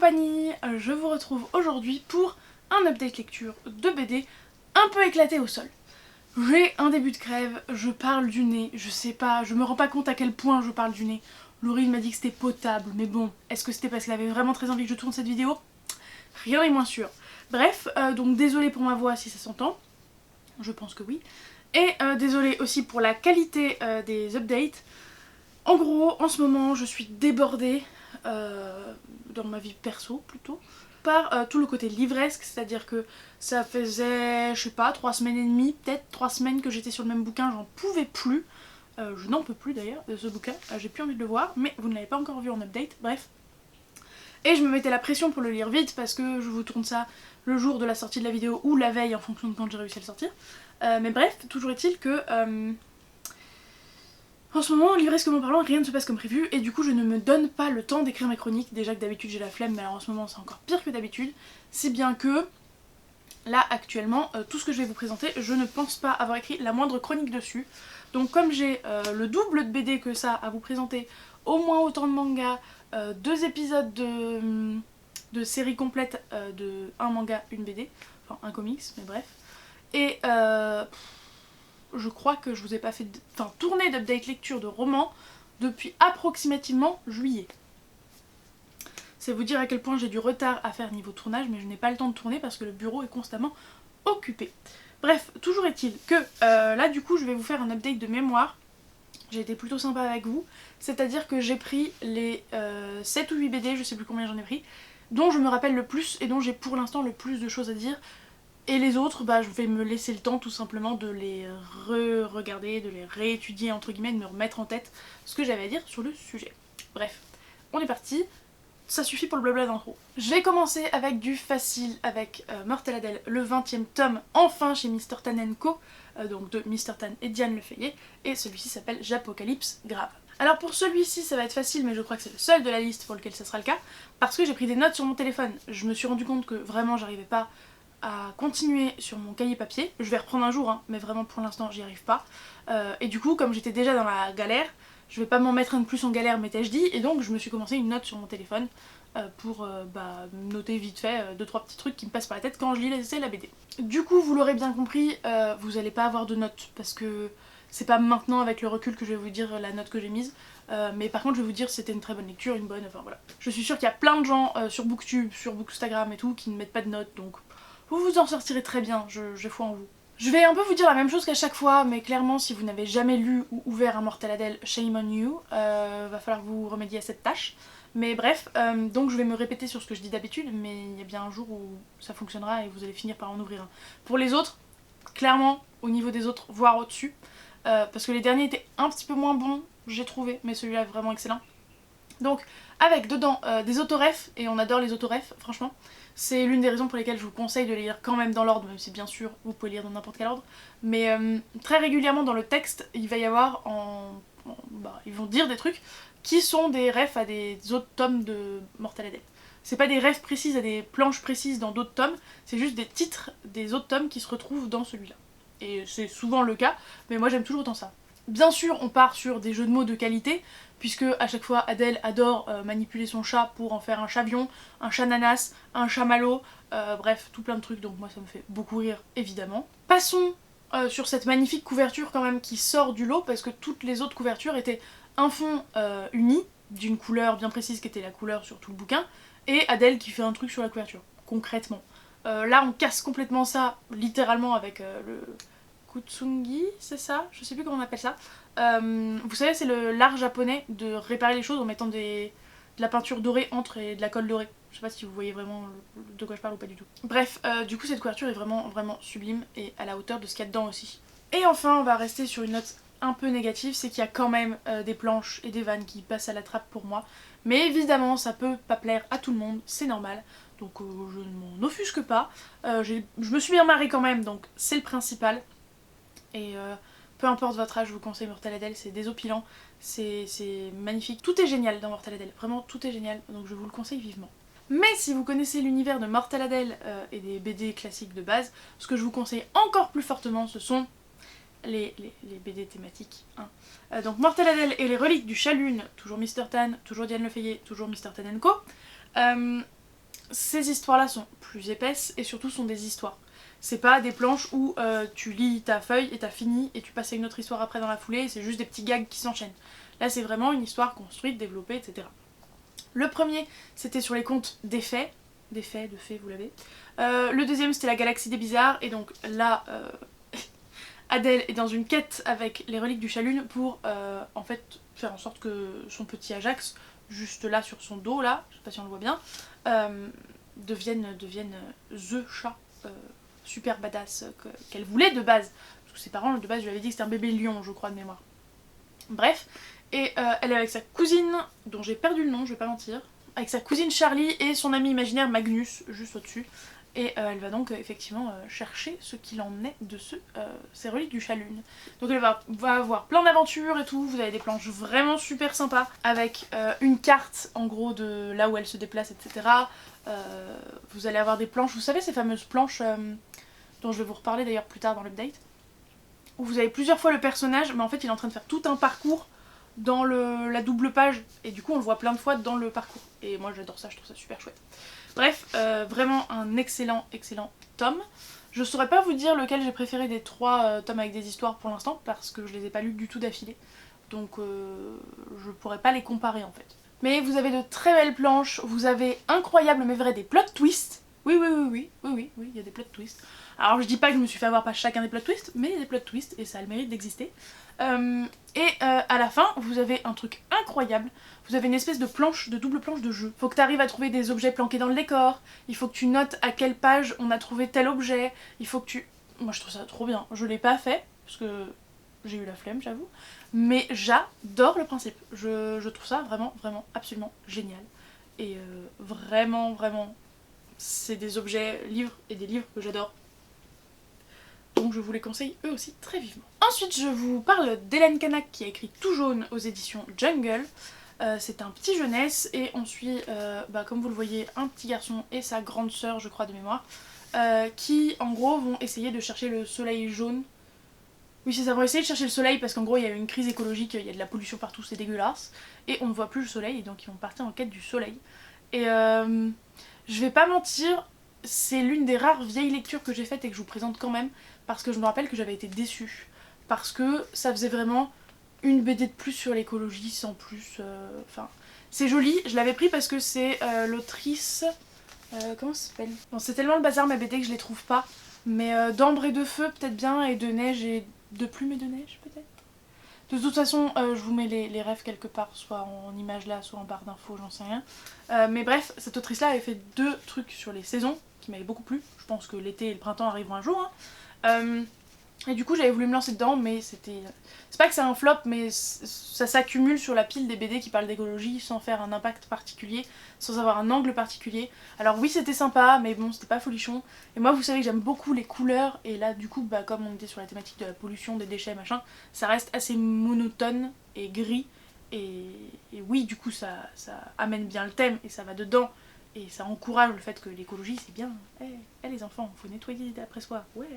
compagnie, je vous retrouve aujourd'hui pour un update lecture de BD un peu éclaté au sol. J'ai un début de crève, je parle du nez, je sais pas, je me rends pas compte à quel point je parle du nez. Laurie m'a dit que c'était potable, mais bon, est-ce que c'était parce qu'elle avait vraiment très envie que je tourne cette vidéo? Rien n'est moins sûr. Bref, donc désolée pour ma voix si ça s'entend, je pense que oui. Et désolée aussi pour la qualité des updates. En gros, en ce moment, je suis débordée, dans ma vie perso plutôt, par tout le côté livresque, c'est-à-dire que ça faisait, je sais pas, 3 semaines et demie, peut-être 3 semaines que j'étais sur le même bouquin, j'en pouvais plus. Je n'en peux plus d'ailleurs de ce bouquin, j'ai plus envie de le voir, mais vous ne l'avez pas encore vu en update, bref. Et je me mettais la pression pour le lire vite parce que je vous tourne ça le jour de la sortie de la vidéo ou la veille en fonction de quand j'ai réussi à le sortir. Mais bref, toujours est-il que en ce moment, livresquement parlant, rien ne se passe comme prévu et du coup je ne me donne pas le temps d'écrire mes chroniques. Déjà que d'habitude j'ai la flemme, mais alors en ce moment c'est encore pire que d'habitude. Si bien que là actuellement, tout ce que je vais vous présenter, je ne pense pas avoir écrit la moindre chronique dessus. Donc comme j'ai le double de BD que ça à vous présenter, au moins autant de mangas, 2 épisodes de série complète de un manga, une BD, enfin un comics, mais bref. Et je crois que je vous ai pas fait tournée d'update lecture de romans depuis approximativement juillet. C'est vous dire à quel point j'ai du retard à faire niveau tournage, mais je n'ai pas le temps de tourner parce que le bureau est constamment occupé. Bref, toujours est-il que là du coup je vais vous faire un update de mémoire. J'ai été plutôt sympa avec vous, c'est-à-dire que j'ai pris les 7 ou 8 BD, je sais plus combien j'en ai pris, dont je me rappelle le plus et dont j'ai pour l'instant le plus de choses à dire. Et les autres, je vais me laisser le temps tout simplement de les re-regarder, de les réétudier entre guillemets, de me remettre en tête ce que j'avais à dire sur le sujet. Bref, on est parti, ça suffit pour le blabla d'intro. Je vais commencer avec du facile, avec Mortel Adèle, le 20e tome, enfin chez Mr. Tan & Co, donc de Mr. Tan et Diane Lefayet, et celui-ci s'appelle J'Apocalypse Grave. Alors pour celui-ci ça va être facile, mais je crois que c'est le seul de la liste pour lequel ça sera le cas, parce que j'ai pris des notes sur mon téléphone. Je me suis rendu compte que vraiment j'arrivais pas à continuer sur mon cahier papier. Je vais reprendre un jour, hein, mais vraiment pour l'instant j'y arrive pas. Et du coup, comme j'étais déjà dans la galère, je vais pas m'en mettre un de plus en galère, m'étais-je dit, et donc je me suis commencé une note sur mon téléphone pour noter vite fait 2-3 petits trucs qui me passent par la tête quand je lis la BD. Du coup, vous l'aurez bien compris, vous allez pas avoir de notes, parce que c'est pas maintenant avec le recul que je vais vous dire la note que j'ai mise, mais par contre je vais vous dire si c'était une très bonne lecture, une bonne, enfin voilà. Je suis sûre qu'il y a plein de gens sur Booktube, sur Bookstagram et tout, qui ne mettent pas de notes, donc vous vous en sortirez très bien, j'ai foi en vous. Je vais un peu vous dire la même chose qu'à chaque fois, mais clairement si vous n'avez jamais lu ou ouvert un Mortel Adèle, shame on you, va falloir que vous remédiez à cette tâche. Mais bref, donc je vais me répéter sur ce que je dis d'habitude, mais il y a bien un jour où ça fonctionnera et vous allez finir par en ouvrir un. Pour les autres, clairement, au niveau des autres, voire au-dessus, parce que les derniers étaient un petit peu moins bons, j'ai trouvé, mais celui-là est vraiment excellent. Donc, avec dedans des autorefs, et on adore les autorefs, franchement. C'est l'une des raisons pour lesquelles je vous conseille de les lire quand même dans l'ordre, même si bien sûr vous pouvez lire dans n'importe quel ordre. Mais très régulièrement dans le texte, il va y avoir ils vont dire des trucs qui sont des refs à des autres tomes de Mortel Adèle. C'est pas des refs précises à des planches précises dans d'autres tomes, c'est juste des titres des autres tomes qui se retrouvent dans celui-là. Et c'est souvent le cas, mais moi j'aime toujours autant ça. Bien sûr, on part sur des jeux de mots de qualité, puisque à chaque fois Adèle adore manipuler son chat pour en faire un chavion, un chat nanas, un chamallow, bref, tout plein de trucs, donc moi ça me fait beaucoup rire, évidemment. Passons sur cette magnifique couverture quand même qui sort du lot, parce que toutes les autres couvertures étaient un fond uni, d'une couleur bien précise qui était la couleur sur tout le bouquin, et Adèle qui fait un truc sur la couverture, concrètement. Là on casse complètement ça, littéralement avec le Kutsungi, c'est ça? Je sais plus comment on appelle ça. Vous savez, c'est l'art japonais de réparer les choses en mettant de la peinture dorée entre et de la colle dorée. Je sais pas si vous voyez vraiment de quoi je parle ou pas du tout. Bref, du coup cette couverture est vraiment, vraiment sublime et à la hauteur de ce qu'il y a dedans aussi. Et enfin, on va rester sur une note un peu négative, c'est qu'il y a quand même des planches et des vannes qui passent à la trappe pour moi. Mais évidemment, ça peut pas plaire à tout le monde, c'est normal. Donc je ne m'en offusque pas. Je me suis bien marrée quand même, donc c'est le principal. Et peu importe votre âge, je vous conseille Mortel Adèle, c'est désopilant, c'est magnifique. Tout est génial dans Mortel Adèle, vraiment tout est génial, donc je vous le conseille vivement. Mais si vous connaissez l'univers de Mortel Adèle et des BD classiques de base, ce que je vous conseille encore plus fortement, ce sont les BD thématiques. Hein. Donc Mortel Adèle et les reliques du Chat Lune, toujours Mr. Tan, toujours Diane Lefayet, toujours Mr. Tan & Co. ces histoires-là sont plus épaisses et surtout sont des histoires. C'est pas des planches où tu lis ta feuille et t'as fini et tu passes à une autre histoire après dans la foulée, c'est juste des petits gags qui s'enchaînent. Là c'est vraiment une histoire construite, développée, etc. Le premier c'était sur les contes des fées, de fées vous l'avez. Le deuxième c'était la galaxie des bizarres et donc là Adèle est dans une quête avec les reliques du Chat-Lune pour en fait faire en sorte que son petit Ajax, juste là sur son dos là, je sais pas si on le voit bien, devienne the chat super badass qu'elle voulait de base. Parce que ses parents de base je lui avais dit que c'était un bébé lion je crois de mémoire. Bref, et elle est avec sa cousine dont j'ai perdu le nom, je vais pas mentir, avec sa cousine Charlie et son ami imaginaire Magnus juste au-dessus. Et elle va donc effectivement chercher ce qu'il en est de ces reliques du Chat-Lune. Donc elle va avoir plein d'aventures et tout, vous avez des planches vraiment super sympas avec une carte en gros de là où elle se déplace, etc. Vous allez avoir des planches, vous savez ces fameuses planches dont je vais vous reparler d'ailleurs plus tard dans l'update, où vous avez plusieurs fois le personnage, mais en fait il est en train de faire tout un parcours dans la double page, et du coup on le voit plein de fois dans le parcours. Et moi j'adore ça, je trouve ça super chouette. Bref, vraiment un excellent tome. Je saurais pas vous dire lequel j'ai préféré des 3 tomes avec des histoires pour l'instant, parce que je les ai pas lus du tout d'affilée. Donc je pourrais pas les comparer en fait. Mais vous avez de très belles planches, vous avez incroyable mais vrai des plot twists. Oui, il y a des plot twists. Alors je dis pas que je me suis fait avoir par chacun des plot twists, mais il y a des plot twists et ça a le mérite d'exister. À la fin, vous avez un truc incroyable. Vous avez une espèce de planche, de double planche de jeu. Faut que tu arrives à trouver des objets planqués dans le décor. Il faut que tu notes à quelle page on a trouvé tel objet. Il faut que tu... Moi je trouve ça trop bien. Je l'ai pas fait, parce que j'ai eu la flemme j'avoue. Mais j'adore le principe. Je trouve ça vraiment absolument génial. Et vraiment c'est des objets, livres et des livres que j'adore. Donc je vous les conseille eux aussi très vivement. Ensuite je vous parle d'Hélène Canac qui a écrit Tout jaune aux éditions Jungle. C'est un petit jeunesse et on suit, comme vous le voyez, un petit garçon et sa grande sœur je crois de mémoire, qui en gros vont essayer de chercher le soleil jaune. Oui c'est ça, vont essayer de chercher le soleil parce qu'en gros il y a eu une crise écologique, il y a de la pollution partout, c'est dégueulasse. Et on ne voit plus le soleil et donc ils vont partir en quête du soleil. Et je vais pas mentir, c'est l'une des rares vieilles lectures que j'ai faites et que je vous présente quand même, parce que je me rappelle que j'avais été déçue. Parce que ça faisait vraiment une BD de plus sur l'écologie sans plus... Enfin, c'est joli, je l'avais pris parce que c'est l'autrice... comment ça s'appelle? Bon, c'est tellement le bazar ma BD que je les trouve pas. Mais d'Ambre et de Feu peut-être bien, et de Neige et de Plume et de Neige peut-être. De toute façon, je vous mets les refs quelque part, soit en image là, soit en barre d'infos, j'en sais rien. Mais bref, cette autrice-là avait fait 2 trucs sur les saisons qui m'avaient beaucoup plu. Je pense que l'été et le printemps arriveront un jour. Et du coup, j'avais voulu me lancer dedans, mais c'était... C'est pas que c'est un flop, mais ça s'accumule sur la pile des BD qui parlent d'écologie sans faire un impact particulier, sans avoir un angle particulier. Alors oui, c'était sympa, mais bon, c'était pas folichon. Et moi, vous savez que j'aime beaucoup les couleurs, et là, du coup, comme on était sur la thématique de la pollution, des déchets, machin, ça reste assez monotone et gris. Et oui, du coup, ça amène bien le thème, et ça va dedans. Et ça encourage le fait que l'écologie c'est bien. Les enfants, faut nettoyer d'après soi, ouais.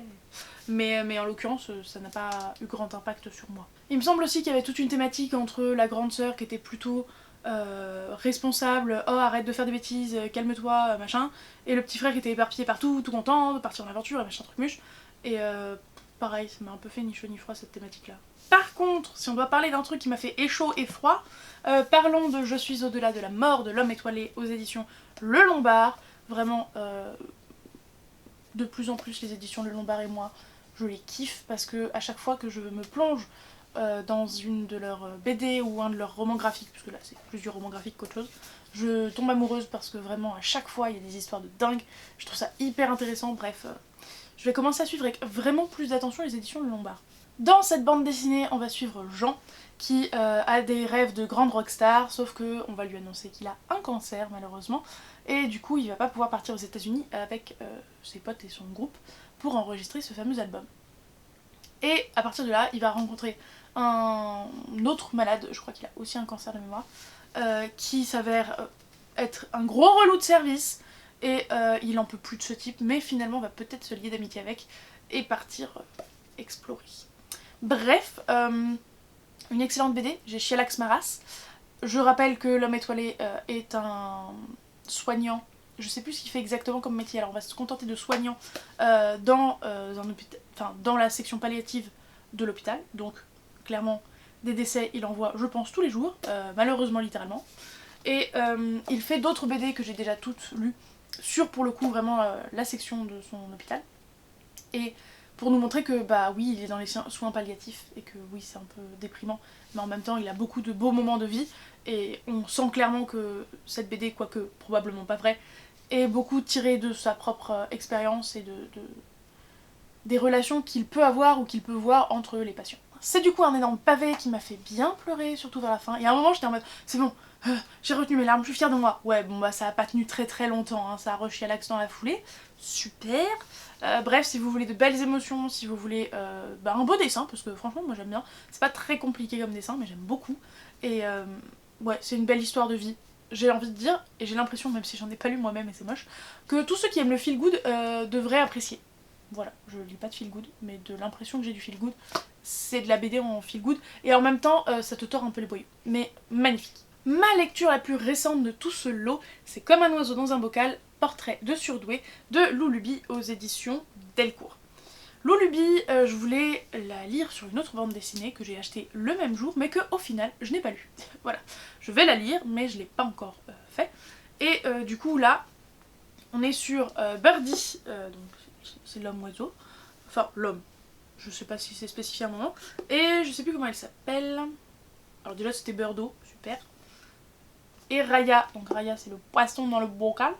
Mais en l'occurrence, ça n'a pas eu grand impact sur moi. Il me semble aussi qu'il y avait toute une thématique entre la grande sœur qui était plutôt responsable, oh arrête de faire des bêtises, calme-toi, machin, et le petit frère qui était éparpillé partout, tout content de partir en aventure, et machin truc muche. Et pareil, ça m'a un peu fait ni chaud ni froid cette thématique là. Par contre, si on doit parler d'un truc qui m'a fait chaud et froid, parlons de Je suis au-delà de la mort de l'homme étoilé aux éditions Le Lombard. Vraiment, de plus en plus les éditions Le Lombard et moi, je les kiffe parce que à chaque fois que je me plonge dans une de leurs BD ou un de leurs romans graphiques, parce que là c'est plus du roman graphique qu'autre chose, je tombe amoureuse parce que vraiment à chaque fois il y a des histoires de dingue, je trouve ça hyper intéressant. Bref, je vais commencer à suivre avec vraiment plus d'attention les éditions Le Lombard. Dans cette bande dessinée, on va suivre Jean, qui a des rêves de grande rockstar, sauf qu'on va lui annoncer qu'il a un cancer malheureusement, et du coup il va pas pouvoir partir aux États-Unis avec ses potes et son groupe pour enregistrer ce fameux album. Et à partir de là, il va rencontrer un autre malade, je crois qu'il a aussi un cancer de mémoire, qui s'avère être un gros relou de service, et il en peut plus de ce type, mais finalement va peut-être se lier d'amitié avec et partir explorer. Bref, une excellente BD, j'ai Chialax Maras. Je rappelle que l'homme étoilé est un soignant je sais plus ce qu'il fait exactement comme métier, alors on va se contenter de soignant dans un hôpital, enfin dans la section palliative de l'hôpital, donc clairement des décès il en voit je pense tous les jours, malheureusement littéralement. Et il fait d'autres BD que j'ai déjà toutes lues sur pour le coup vraiment la section de son hôpital. Et pour nous montrer que bah oui il est dans les soins palliatifs et que oui c'est un peu déprimant, mais en même temps il a beaucoup de beaux moments de vie et on sent clairement que cette BD, quoique probablement pas vrai, est beaucoup tirée de sa propre expérience et des relations qu'il peut avoir ou qu'il peut voir entre les patients. C'est du coup un énorme pavé qui m'a fait bien pleurer, surtout vers la fin. Et à un moment j'étais en mode c'est bon, j'ai retenu mes larmes, je suis fière de moi. Ouais bon bah ça a pas tenu très longtemps, hein. Ça a rushé à l'axe dans la foulée. Super. Bref, si vous voulez de belles émotions, si vous voulez un beau dessin, parce que franchement moi j'aime bien. C'est pas très compliqué comme dessin mais j'aime beaucoup. Et ouais c'est une belle histoire de vie. J'ai envie de dire, et j'ai l'impression, même si j'en ai pas lu moi-même et c'est moche, que tous ceux qui aiment le feel good devraient apprécier. Voilà, je lis pas de feel good, mais de l'impression que j'ai du feel good, c'est de la BD en feel good, et en même temps ça te tord un peu les boyaux. Mais magnifique. Ma lecture la plus récente de tout ce lot, c'est Comme un oiseau dans un bocal, portrait de surdoué de Lou Luby aux éditions Delcourt. Lou Luby, je voulais la lire sur une autre bande dessinée que j'ai achetée le même jour, mais que au final je n'ai pas lue. Voilà, je vais la lire, mais je l'ai pas encore fait. Et du coup là, on est sur Birdie, donc c'est l'homme-oiseau, enfin l'homme, je sais pas si c'est spécifié à un moment, et je sais plus comment elle s'appelle. Alors déjà c'était Birdo, super. Et Raya, donc Raya c'est le poisson dans le bocal.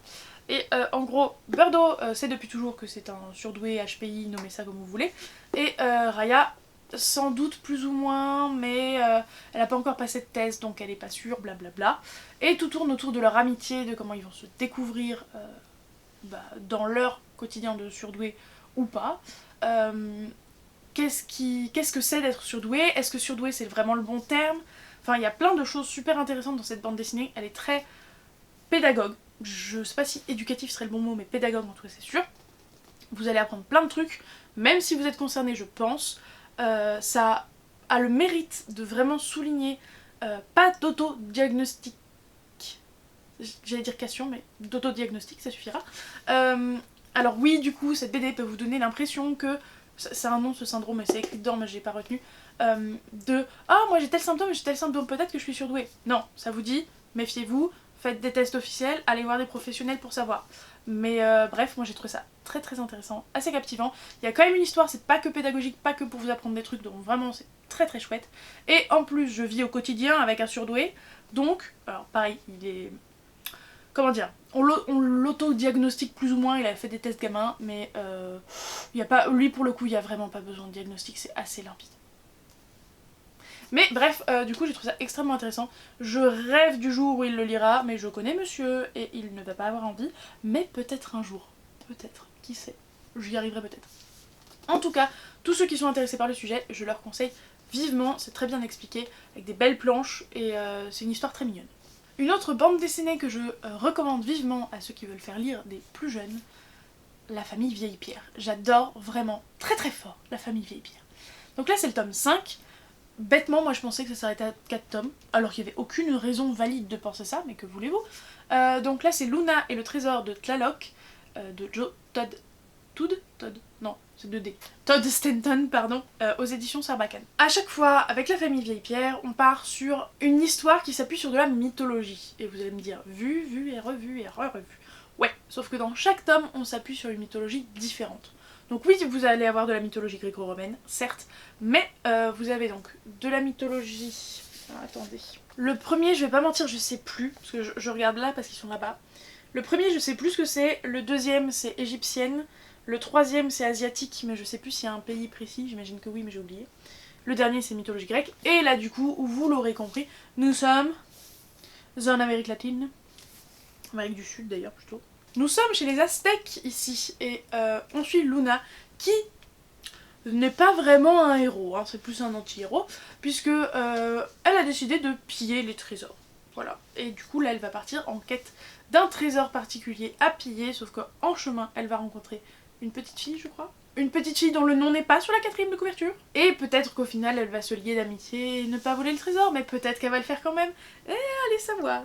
Et en gros, Birdo sait depuis toujours que c'est un surdoué HPI, nommez ça comme vous voulez. Et Raya, sans doute plus ou moins, mais elle n'a pas encore passé de test donc elle est pas sûre, blablabla. Et tout tourne autour de leur amitié, de comment ils vont se découvrir dans leur quotidien de surdoué ou pas. Qu'est-ce que c'est d'être surdoué? Est-ce que surdoué c'est vraiment le bon terme? Enfin, il y a plein de choses super intéressantes dans cette bande dessinée, elle est très pédagogue. Je sais pas si éducatif serait le bon mot, mais pédagogue en tout cas c'est sûr. Vous allez apprendre plein de trucs, même si vous êtes concerné je pense. Ça a le mérite de vraiment souligner pas d'auto-diagnostic, j'allais dire cation, mais d'auto-diagnostic ça suffira. Alors oui du coup cette BD peut vous donner l'impression que, c'est un nom ce syndrome et c'est écrit dedans mais j'ai pas retenu, moi j'ai tel symptôme peut-être que je suis surdouée. Non, ça vous dit méfiez-vous. Faites des tests officiels, allez voir des professionnels pour savoir. Mais bref, moi j'ai trouvé ça très intéressant, assez captivant. Il y a quand même une histoire, c'est pas que pédagogique, pas que pour vous apprendre des trucs, donc vraiment c'est très chouette. Et en plus, je vis au quotidien avec un surdoué, donc, alors pareil, il est... Comment dire, on l'auto-diagnostique plus ou moins, il a fait des tests gamins, mais il y a pas, lui pour le coup, il y a vraiment pas besoin de diagnostic, c'est assez limpide. Mais bref, du coup j'ai trouvé ça extrêmement intéressant. Je rêve du jour où il le lira, mais je connais monsieur et il ne va pas avoir envie. Mais peut-être un jour, peut-être, qui sait, j'y arriverai peut-être. En tout cas, tous ceux qui sont intéressés par le sujet, je leur conseille vivement, c'est très bien expliqué, avec des belles planches et c'est une histoire très mignonne. Une autre bande dessinée que je recommande vivement à ceux qui veulent faire lire des plus jeunes, La famille Vieille Pierre. J'adore vraiment très fort La famille Vieille Pierre. Donc là c'est le tome 5. Bêtement, moi je pensais que ça s'arrêtait à 4 tomes, alors qu'il n'y avait aucune raison valide de penser ça, mais que voulez-vous. Donc là c'est Luna et le trésor de Tlaloc, de Todd Stanton, pardon, aux éditions Sarbacane. À chaque fois, avec la famille Vieille Pierre, on part sur une histoire qui s'appuie sur de la mythologie. Et vous allez me dire, vu et revu et re-revu. Ouais, sauf que dans chaque tome, on s'appuie sur une mythologie différente. Donc oui, vous allez avoir de la mythologie gréco-romaine, certes, mais vous avez donc de la mythologie... Alors, attendez. Le premier, je vais pas mentir, je sais plus, parce que je regarde là parce qu'ils sont là-bas. Le premier, je sais plus ce que c'est, le deuxième, c'est égyptienne, le troisième, c'est asiatique, mais je sais plus s'il y a un pays précis, j'imagine que oui, mais j'ai oublié. Le dernier, c'est mythologie grecque, et là, du coup, vous l'aurez compris, nous sommes en Amérique latine, Amérique du Sud d'ailleurs, plutôt. Nous sommes chez les Aztèques ici, et on suit Luna, qui n'est pas vraiment un héros, hein, c'est plus un anti-héros, puisque elle a décidé de piller les trésors. Voilà, et du coup là elle va partir en quête d'un trésor particulier à piller, sauf qu'en chemin elle va rencontrer une petite fille je crois. Une petite fille dont le nom n'est pas sur la 4e de couverture. Et peut-être qu'au final elle va se lier d'amitié et ne pas voler le trésor, mais peut-être qu'elle va le faire quand même. Et allez savoir.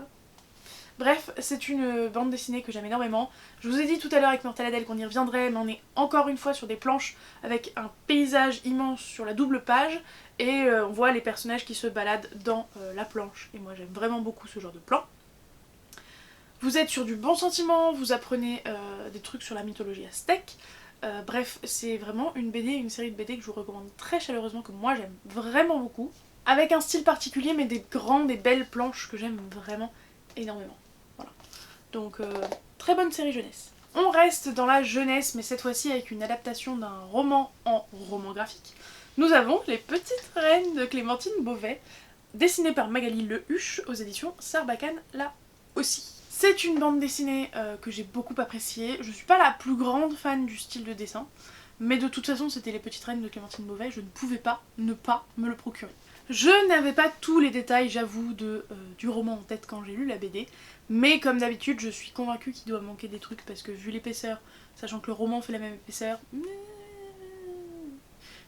Bref, c'est une bande dessinée que j'aime énormément. Je vous ai dit tout à l'heure avec Mortaladelle qu'on y reviendrait, mais on est encore une fois sur des planches avec un paysage immense sur la double page et on voit les personnages qui se baladent dans la planche. Et moi j'aime vraiment beaucoup ce genre de plan. Vous êtes sur du bon sentiment, vous apprenez des trucs sur la mythologie aztèque. Bref, c'est vraiment une BD, une série de BD que je vous recommande très chaleureusement, que moi j'aime vraiment beaucoup. Avec un style particulier, mais des grandes et belles planches que j'aime vraiment énormément. Voilà. Donc très bonne série jeunesse. On reste dans la jeunesse, mais cette fois-ci avec une adaptation d'un roman en roman graphique. Nous avons Les Petites Reines de Clémentine Beauvais, dessinée par Magali Lehuche aux éditions Sarbacane là aussi. C'est une bande dessinée que j'ai beaucoup appréciée. Je suis pas la plus grande fan du style de dessin, mais de toute façon c'était Les Petites Reines de Clémentine Beauvais, je ne pouvais pas ne pas me le procurer. Je n'avais pas tous les détails, j'avoue, du roman en tête quand j'ai lu la BD, mais comme d'habitude, je suis convaincue qu'il doit manquer des trucs parce que vu l'épaisseur, sachant que le roman fait la même épaisseur,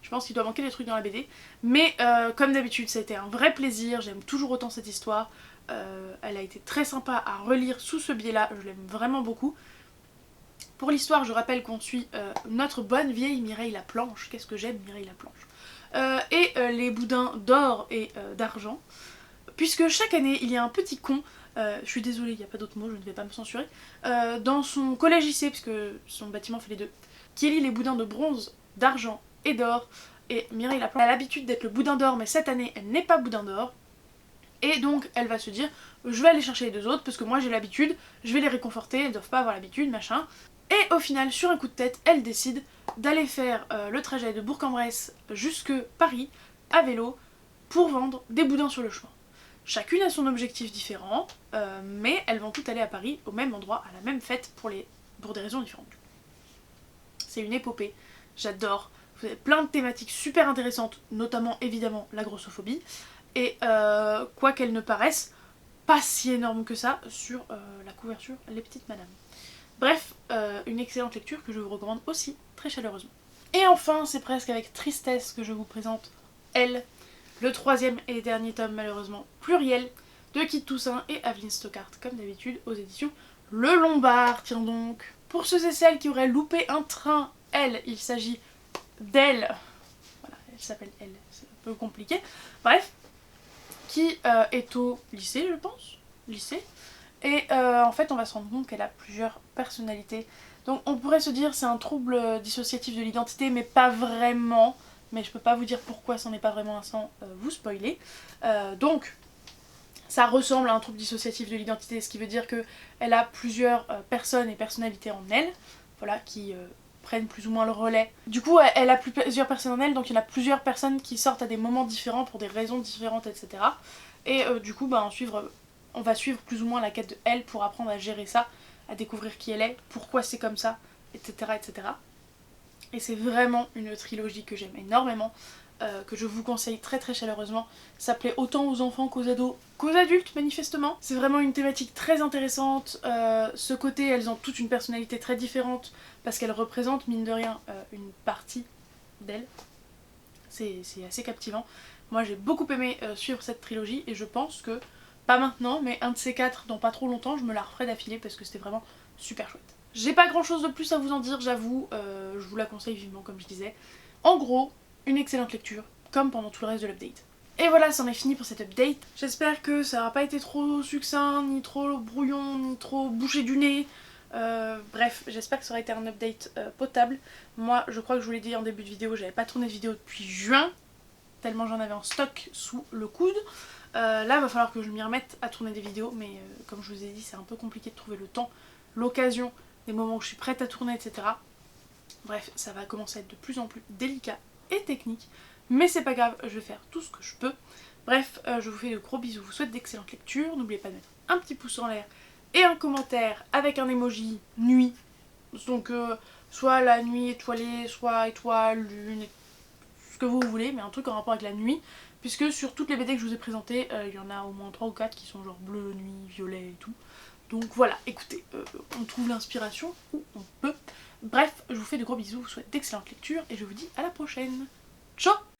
je pense qu'il doit manquer des trucs dans la BD. Mais comme d'habitude, ça a été un vrai plaisir, j'aime toujours autant cette histoire. Elle a été très sympa à relire sous ce biais-là, je l'aime vraiment beaucoup. Pour l'histoire, je rappelle qu'on suit notre bonne vieille Mireille Laplanche. Qu'est-ce que j'aime Mireille Laplanche. Et les boudins d'or et d'argent, puisque chaque année il y a un petit con, je suis désolée, il n'y a pas d'autre mot, je ne vais pas me censurer, dans son collège lycée, puisque son bâtiment fait les deux, qui élit les boudins de bronze, d'argent et d'or, et Mireille Laplanche a l'habitude d'être le boudin d'or, mais cette année elle n'est pas boudin d'or, et donc elle va se dire, je vais aller chercher les deux autres, parce que moi j'ai l'habitude, je vais les réconforter, elles doivent pas avoir l'habitude, machin. Et au final, sur un coup de tête, elle décide d'aller faire le trajet de Bourg-en-Bresse jusque Paris à vélo pour vendre des boudins sur le chemin. Chacune a son objectif différent, mais elles vont toutes aller à Paris au même endroit, à la même fête pour des raisons différentes. C'est une épopée, j'adore. Vous avez plein de thématiques super intéressantes, notamment évidemment la grossophobie, et quoi qu'elle ne paraisse, pas si énorme que ça sur la couverture Les Petites Madames. Bref, une excellente lecture que je vous recommande aussi très chaleureusement. Et enfin, c'est presque avec tristesse que je vous présente Elle, le troisième et dernier tome malheureusement pluriel de Kit Toussaint et Aveline Stockart, comme d'habitude aux éditions Le Lombard. Tiens donc, pour ceux et celles qui auraient loupé un train, Elle, il s'agit d'elle, voilà, elle s'appelle Elle, c'est un peu compliqué, bref, qui est au lycée je pense, lycée. Et en fait on va se rendre compte qu'elle a plusieurs personnalités. Donc on pourrait se dire c'est un trouble dissociatif de l'identité, mais pas vraiment. Mais je peux pas vous dire pourquoi c'en est pas vraiment un sans vous spoiler. Donc ça ressemble à un trouble dissociatif de l'identité, ce qui veut dire qu'elle a plusieurs personnes et personnalités en elle, voilà, qui prennent plus ou moins le relais. Du coup elle a plusieurs personnes en elle, donc il y en a plusieurs personnes qui sortent à des moments différents pour des raisons différentes, etc. Et du coup bah, on va suivre plus ou moins la quête de elle pour apprendre à gérer ça, à découvrir qui elle est, pourquoi c'est comme ça, etc. etc. Et c'est vraiment une trilogie que j'aime énormément, que je vous conseille très très chaleureusement. Ça plaît autant aux enfants qu'aux ados, qu'aux adultes manifestement. C'est vraiment une thématique très intéressante. Ce côté, elles ont toutes une personnalité très différente parce qu'elles représentent mine de rien une partie d'elles. C'est assez captivant. Moi j'ai beaucoup aimé suivre cette trilogie et je pense que pas maintenant, mais un de ces quatre dans pas trop longtemps, je me la referai d'affilée parce que c'était vraiment super chouette. J'ai pas grand chose de plus à vous en dire, j'avoue, je vous la conseille vivement comme je disais. En gros, une excellente lecture, comme pendant tout le reste de l'update. Et voilà, c'en est fini pour cette update. J'espère que ça n'aura pas été trop succinct, ni trop brouillon, ni trop bouché du nez. Bref, j'espère que ça aura été un update potable. Moi, je crois que je vous l'ai dit en début de vidéo, j'avais pas tourné de vidéo depuis juin, tellement j'en avais en stock sous le coude. Là, il va falloir que je m'y remette à tourner des vidéos, mais comme je vous ai dit, c'est un peu compliqué de trouver le temps, l'occasion, des moments où je suis prête à tourner, etc. Bref, ça va commencer à être de plus en plus délicat et technique, mais c'est pas grave, je vais faire tout ce que je peux. Bref, je vous fais de gros bisous, je vous souhaite d'excellentes lectures, n'oubliez pas de mettre un petit pouce en l'air et un commentaire avec un emoji nuit, donc soit la nuit étoilée, soit étoile, lune, ce que vous voulez, mais un truc en rapport avec la nuit, puisque sur toutes les BD que je vous ai présentées, il y en a au moins 3 ou 4 qui sont genre bleu, nuit, violet et tout. Donc voilà, écoutez, on trouve l'inspiration où on peut. Bref, je vous fais de gros bisous, je vous souhaite d'excellentes lectures et je vous dis à la prochaine. Ciao!